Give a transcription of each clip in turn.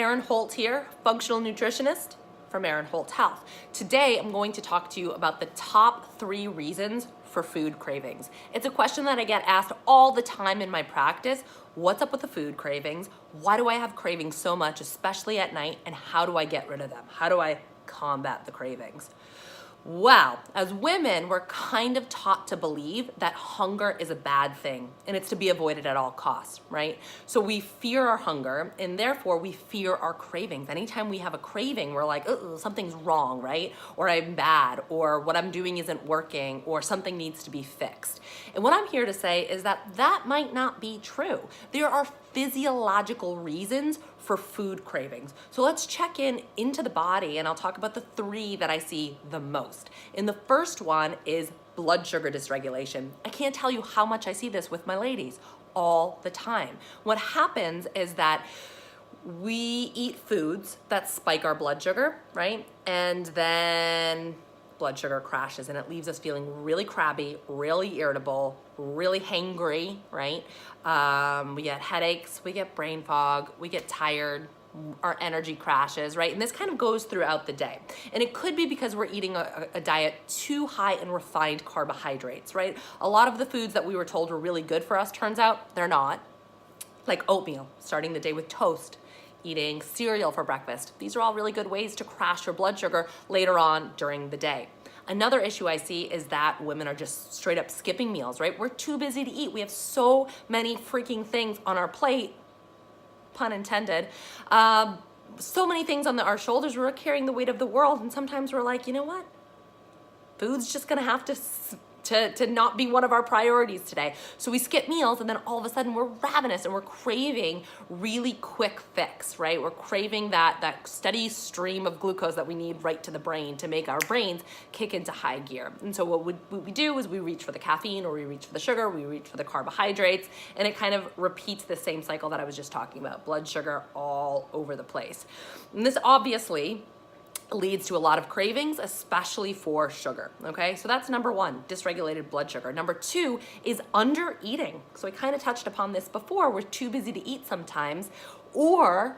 Erin Holt here, functional nutritionist from Erin Holt Health. Today, I'm going to talk to you about the top 3 reasons for food cravings. It's a question that I get asked all the time in my practice. What's up with the food cravings? Why do I have cravings so much, especially at night? And how do I get rid of them? How do I combat the cravings? Well, as women, we're kind of taught to believe that hunger is a bad thing and it's to be avoided at all costs, right? So we fear our hunger and therefore we fear our cravings. Anytime we have a craving, we're like, oh, something's wrong, right? Or I'm bad, or what I'm doing isn't working, or something needs to be fixed. And what I'm here to say is that that might not be true. There are physiological reasons for food cravings. So let's check into the body, and I'll talk about the 3 that I see the most. And the first one is blood sugar dysregulation. I can't tell you how much I see this with my ladies all the time. What happens is that we eat foods that spike our blood sugar, right? And then blood sugar crashes and it leaves us feeling really crabby, really irritable, really hangry, right? We get headaches, we get brain fog, we get tired, our energy crashes, right? And this kind of goes throughout the day. And it could be because we're eating a diet too high in refined carbohydrates, right? A lot of the foods that we were told were really good for us, turns out they're not. Like oatmeal, starting the day with toast, eating cereal for breakfast. These are all really good ways to crash your blood sugar later on during the day. Another issue I see is that women are just straight up skipping meals, right? We're too busy to eat. We have so many freaking things on our plate, pun intended. So many things on our shoulders. We're carrying the weight of the world. And sometimes we're like, you know what? Food's just gonna have to not be one of our priorities today. So we skip meals and then all of a sudden we're ravenous and we're craving really quick fix, right? We're craving that steady stream of glucose that we need right to the brain to make our brains kick into high gear. And so what we do is we reach for the caffeine, or we reach for the sugar, we reach for the carbohydrates, and it kind of repeats the same cycle that I was just talking about, blood sugar all over the place. And this obviously leads to a lot of cravings, especially for sugar, okay? So that's number 1, dysregulated blood sugar. Number 2 is under eating. So I kind of touched upon this before. We're too busy to eat sometimes, or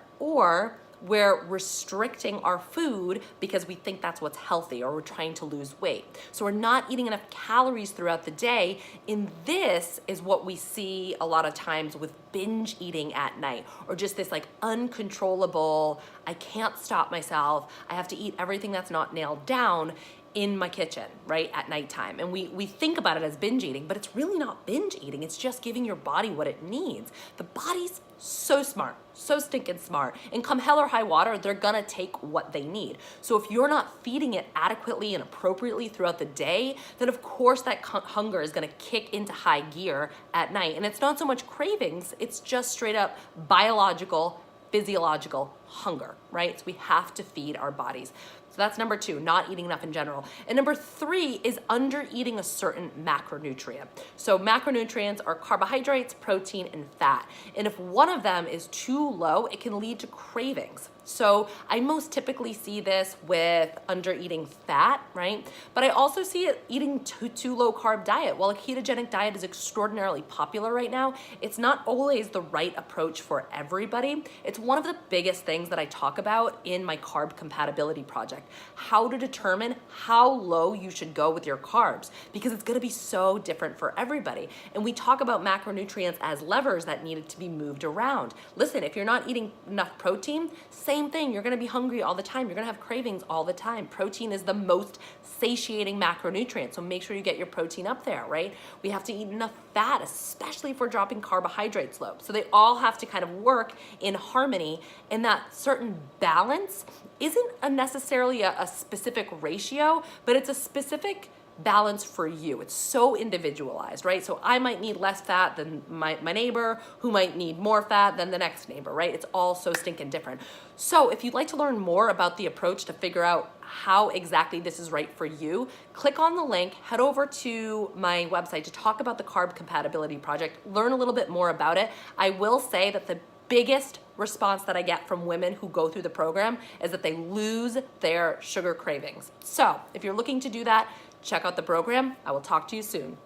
we're restricting our food because we think that's what's healthy, or we're trying to lose weight. So we're not eating enough calories throughout the day. And this is what we see a lot of times with binge eating at night, or just this like uncontrollable, I can't stop myself, I have to eat everything that's not nailed down in my kitchen, right, at nighttime. And we think about it as binge eating, but it's really not binge eating. It's just giving your body what it needs. The body's so smart, so stinking smart. And come hell or high water, they're gonna take what they need. So if you're not feeding it adequately and appropriately throughout the day, then of course that hunger is gonna kick into high gear at night. And it's not so much cravings, it's just straight up biological, physiological hunger, right? So we have to feed our bodies. So that's number 2, not eating enough in general. And number 3 is under eating a certain macronutrient. So macronutrients are carbohydrates, protein, and fat. And if one of them is too low, it can lead to cravings. So I most typically see this with under eating fat, right? But I also see it eating too low carb diet. While a ketogenic diet is extraordinarily popular right now, it's not always the right approach for everybody. It's one of the biggest things that I talk about in my carb compatibility project, how to determine how low you should go with your carbs, because it's gonna be so different for everybody. And we talk about macronutrients as levers that needed to be moved around. Listen, if you're not eating enough protein, same thing, you're gonna be hungry all the time. You're gonna have cravings all the time. Protein is the most satiating macronutrient, so make sure you get your protein up there, right? We have to eat enough fat, especially if we're dropping carbohydrates low. So they all have to kind of work in harmony, and that certain balance isn't necessarily a specific ratio, but it's a specific balance for you. It's so individualized, right? So I might need less fat than my neighbor, who might need more fat than the next neighbor, right? It's all so stinking different. So if you'd like to learn more about the approach to figure out how exactly this is right for you, click on the link, head over to my website to talk about the Carb Compatibility Project, learn a little bit more about it. I will say that the biggest response that I get from women who go through the program is that they lose their sugar cravings. So if you're looking to do that, check out the program. I will talk to you soon.